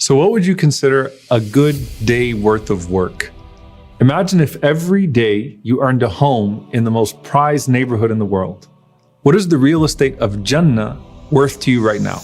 So what would you consider a good day worth of work? Imagine if every day you earned a home in the most prized neighborhood in the world. What is the real estate of Jannah worth to you right now?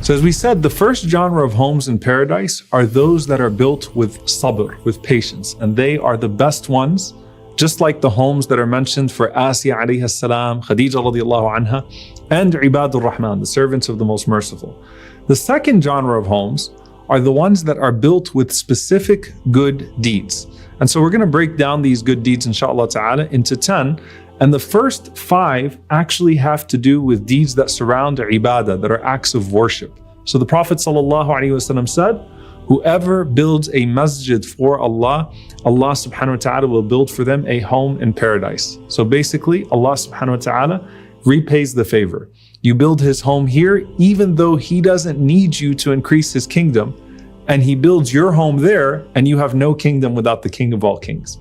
So as we said, the first genre of homes in paradise are those that are built with sabr, with patience, and they are the best ones, just like the homes that are mentioned for Asiya alayhi salam, Khadija radiallahu anha, and Ibadur Rahman, the servants of the Most Merciful. The second genre of homes are the ones that are built with specific good deeds. And so we're going to break down these good deeds, inshallah ta'ala, into 10. And the first 5 actually have to do with deeds that surround ibadah, that are acts of worship. So the Prophet ﷺ said, whoever builds a masjid for Allah, Allah subhanahu wa ta'ala will build for them a home in paradise. So basically, Allah subhanahu wa ta'ala repays the favor. You build his home here, even though he doesn't need you to increase his kingdom, and he builds your home there, and you have no kingdom without the King of all kings.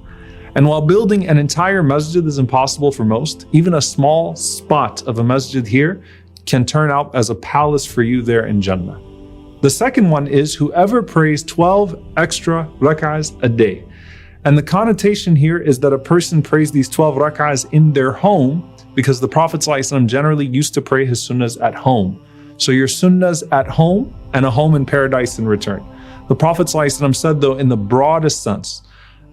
And while building an entire masjid is impossible for most, even a small spot of a masjid here can turn out as a palace for you there in Jannah. The second one is whoever prays 12 extra rak'ahs a day. And the connotation here is that a person prays these 12 rak'ahs in their home because the Prophet ﷺ generally used to pray his sunnahs at home. So your sunnahs at home and a home in paradise in return. The Prophet ﷺ said though, in the broadest sense,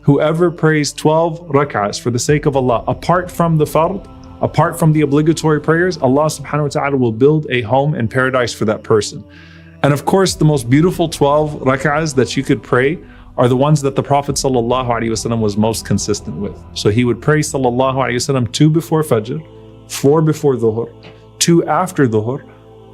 whoever prays 12 rak'ahs for the sake of Allah, apart from the fard, apart from the obligatory prayers, Allah subhanahu wa ta'ala will build a home in paradise for that person. And of course, the most beautiful 12 rak'ahs that you could pray are the ones that the Prophet sallallahu alaihi wasallam was most consistent with. So he would pray sallallahu alaihi wasallam 2 before Fajr, 4 before Dhuhr, 2 after Dhuhr,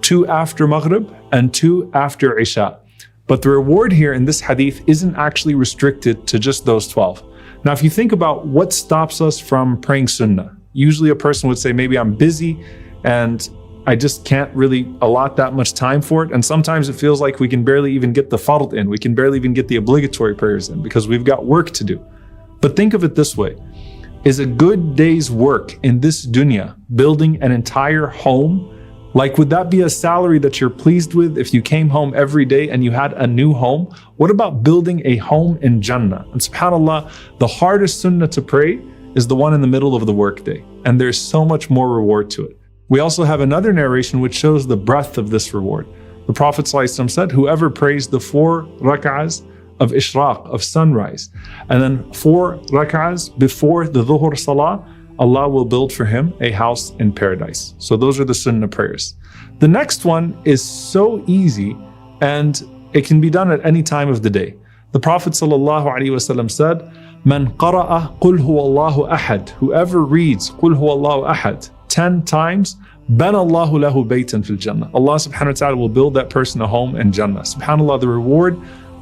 2 after Maghrib, and 2 after Isha. But the reward here in this hadith isn't actually restricted to just those 12. Now, if you think about what stops us from praying sunnah, usually a person would say, maybe I'm busy and I just can't really allot that much time for it. And sometimes it feels like we can barely even get the fard in. We can barely even get the obligatory prayers in because we've got work to do. But think of it this way. Is a good day's work in this dunya, building an entire home, like, would that be a salary that you're pleased with if you came home every day and you had a new home? What about building a home in Jannah? And subhanAllah, the hardest sunnah to pray is the one in the middle of the workday. And there's so much more reward to it. We also have another narration which shows the breadth of this reward. The Prophet ﷺ said, whoever prays the 4 rak'ahs of ishraq, of sunrise, and then 4 rak'ahs before the dhuhr salah, Allah will build for him a house in paradise. So those are the sunnah prayers. The next one is so easy and it can be done at any time of the day. The Prophet ﷺ said, Man qara'a qul huwallahu ahad. Whoever reads qul huwallahu ahad 10 times, banallahu lahu baytan fil jannah. Allah subhanahu wa ta'ala will build that person a home in Jannah. SubhanAllah, the reward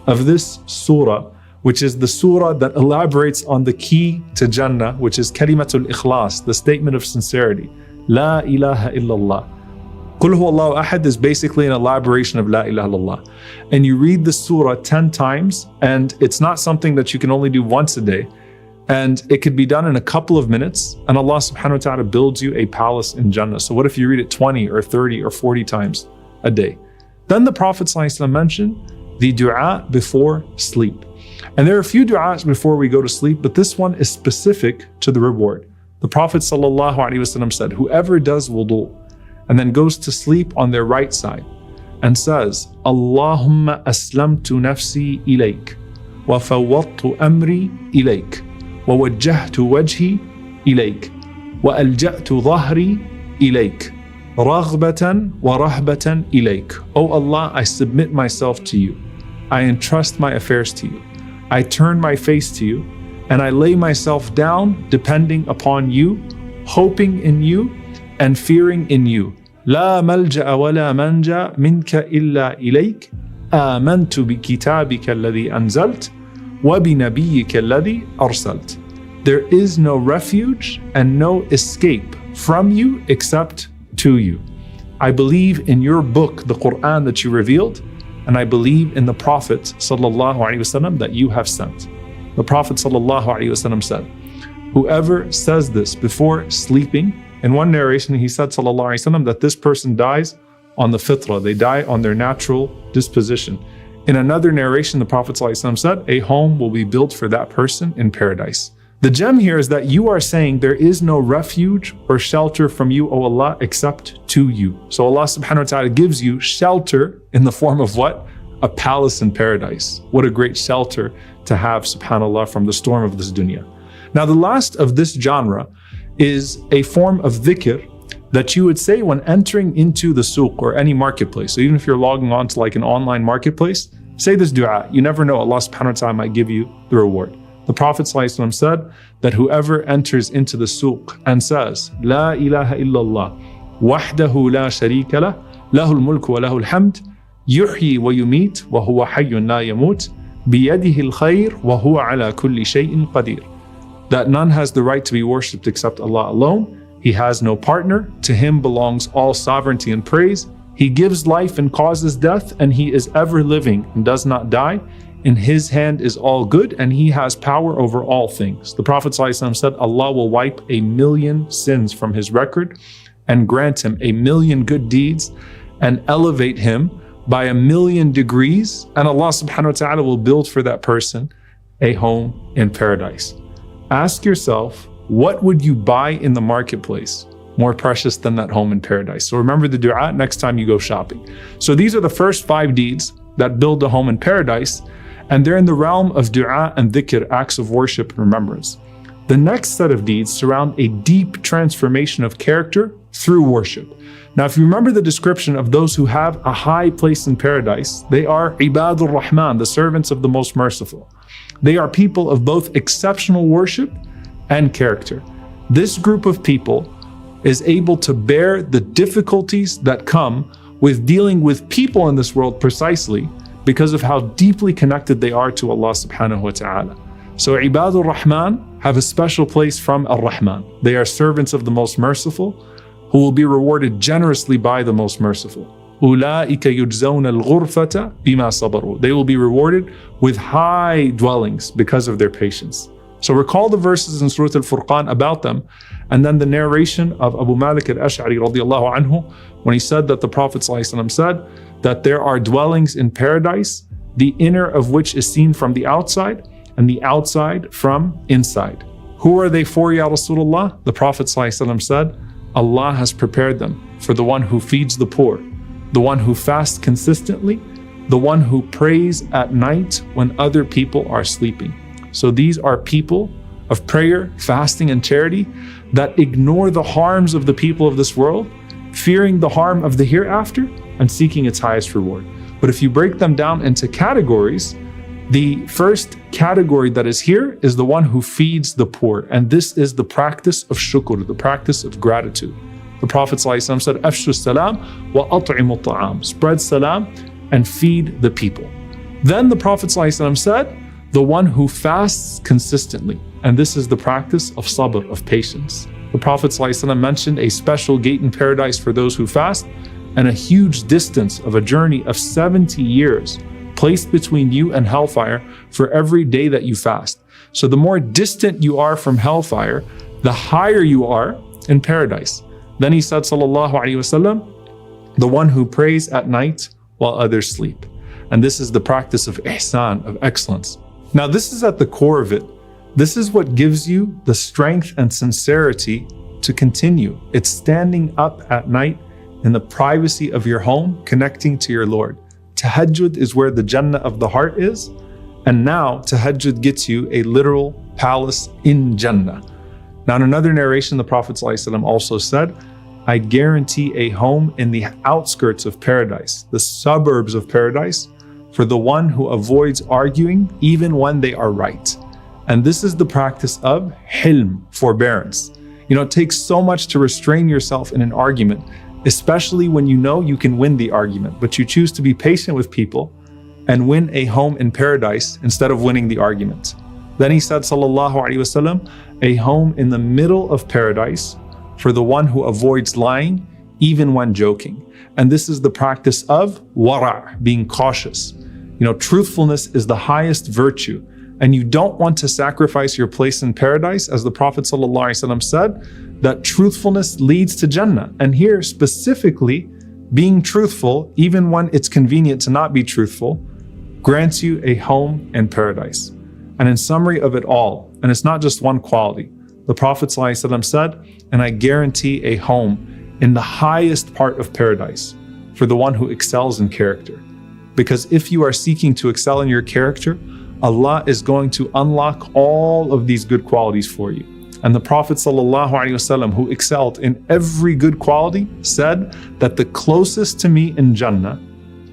of this surah, which is the surah that elaborates on the key to Jannah, which is kalimatul ikhlas, the statement of sincerity. La ilaha illallah. Qul huwallahu ahad is basically an elaboration of La ilaha illallah. And you read the surah 10 times, and it's not something that you can only do once a day. And it could be done in a couple of minutes, and Allah subhanahu wa ta'ala builds you a palace in Jannah. So what if you read it 20 or 30 or 40 times a day? Then the Prophet ﷺ mentioned the dua before sleep. And there are a few du'as before we go to sleep, but this one is specific to the reward. The Prophet ﷺ said, whoever does wudu and then goes to sleep on their right side and says, Allahumma aslamtu nafsi ilayk wa fawwadtu amri ilayk wa wajjahtu wajhi ilayk wa alja'tu dhahri ilayk raghbatan wa rahbatan ilayk. O Allah, I submit myself to you. I entrust my affairs to you. I turn my face to you, and I lay myself down depending upon you, hoping in you, and fearing in you. لا ملجأ ولا منجا منك إلا إليك آمنت بكتابك الذي أنزلت وبنبيك الذي أرسلت. There is no refuge and no escape from you except to you. I believe in your book, the Quran that you revealed, and I believe in the Prophet sallallahu alaihi wasallam that you have sent. The Prophet sallallahu alaihi wasallam said, whoever says this before sleeping, in one narration he said sallallahu alaihi wasallam that this person dies on the fitrah, they die on their natural disposition. In another narration, the Prophet sallallahu alaihi wasallam said, a home will be built for that person in paradise. The gem here is that you are saying there is no refuge or shelter from you, O Allah, except to you. So Allah subhanahu wa ta'ala gives you shelter in the form of what? A palace in paradise. What a great shelter to have, subhanAllah, from the storm of this dunya. Now, the last of this genre is a form of dhikr that you would say when entering into the souq or any marketplace. So even if you're logging on to like an online marketplace, say this dua. You never know, Allah subhanahu wa ta'ala might give you the reward. The Prophet ﷺ said that whoever enters into the souq and says, La ilaha illallah, wahdahu la sharika lah, lahul mulku wa lahul hamd, yuhyi wa yumit, wa huwa hayyun la yamut, biyadihi al-khayr, wa huwa ala kulli shay'in qadir. That none has the right to be worshipped except Allah alone. He has no partner. To him belongs all sovereignty and praise. He gives life and causes death, and he is ever living and does not die. In his hand is all good, and he has power over all things. The Prophet ﷺ said, Allah will wipe 1,000,000 sins from his record and grant him 1,000,000 good deeds and elevate him by 1,000,000 degrees. And Allah subhanahu wa ta'ala will build for that person a home in paradise. Ask yourself, what would you buy in the marketplace more precious than that home in paradise? So remember the dua next time you go shopping. So these are the first 5 deeds that build a home in paradise. And they're in the realm of dua and dhikr, acts of worship and remembrance. The next set of deeds surround a deep transformation of character through worship. Now, if you remember the description of those who have a high place in paradise, they are Ibadur Rahman, the servants of the Most Merciful. They are people of both exceptional worship and character. This group of people is able to bear the difficulties that come with dealing with people in this world precisely because of how deeply connected they are to Allah subhanahu wa ta'ala. So Ibadur Rahman have a special place from Ar-Rahman. They are servants of the Most Merciful who will be rewarded generously by the Most Merciful. أُولَٰئِكَ يُجْزَوْنَ الْغُرْفَةَ بِمَا صَبَرُوا. They will be rewarded with high dwellings because of their patience. So recall the verses in Surah Al-Furqan about them, and then the narration of Abu Malik al-Ash'ari radiallahu anhu, when he said that the Prophet ﷺ said that there are dwellings in paradise, the inner of which is seen from the outside, and the outside from inside. Who are they for, Ya Rasulullah? The Prophet ﷺ said, Allah has prepared them for the one who feeds the poor, the one who fasts consistently, the one who prays at night when other people are sleeping. So these are people of prayer, fasting, and charity that ignore the harms of the people of this world, fearing the harm of the hereafter, and seeking its highest reward. But if you break them down into categories, the first category that is here is the one who feeds the poor. And this is the practice of shukr, the practice of gratitude. The Prophet ﷺ said, Afshu salam wa at'imu ta'am. Spread salam and feed the people. Then the Prophet ﷺ said, the one who fasts consistently. And this is the practice of sabr, of patience. The Prophet ﷺ mentioned a special gate in paradise for those who fast, and a huge distance of a journey of 70 years placed between you and hellfire for every day that you fast. So the more distant you are from hellfire, the higher you are in paradise. Then he said, sallallahu alaihi wasallam, the one who prays at night while others sleep. And this is the practice of ihsan, of excellence. Now this is at the core of it. This is what gives you the strength and sincerity to continue. It's standing up at night in the privacy of your home, connecting to your Lord. Tahajjud is where the Jannah of the heart is. And now Tahajjud gets you a literal palace in Jannah. Now in another narration, the Prophet ﷺ also said, I guarantee a home in the outskirts of paradise, the suburbs of paradise, for the one who avoids arguing even when they are right. And this is the practice of hilm, forbearance. You know, it takes so much to restrain yourself in an argument, especially when you know you can win the argument, but you choose to be patient with people and win a home in paradise instead of winning the argument. Then he said, sallallahu alaihi wasallam, a home in the middle of paradise for the one who avoids lying even when joking. And this is the practice of wara', being cautious. Truthfulness is the highest virtue. And you don't want to sacrifice your place in paradise, as the Prophet ﷺ said, that truthfulness leads to Jannah. And here specifically, being truthful, even when it's convenient to not be truthful, grants you a home in paradise. And in summary of it all, and it's not just one quality, the Prophet ﷺ said, and I guarantee a home in the highest part of paradise for the one who excels in character. Because if you are seeking to excel in your character, Allah is going to unlock all of these good qualities for you. And the Prophet ﷺ, who excelled in every good quality, said that the closest to me in Jannah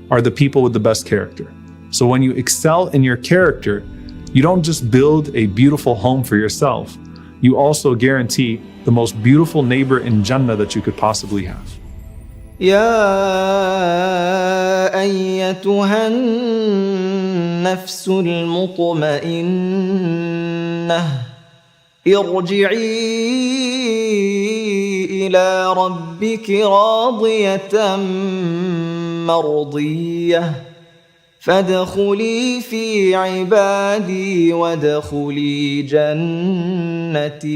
are the people with the best character. So when you excel in your character, you don't just build a beautiful home for yourself, you also guarantee the most beautiful neighbor in Jannah that you could possibly have. يا أيتها النفس المطمئنة ارجعي إلى ربك راضية مرضية فادخلي في عبادي وادخلي جنتي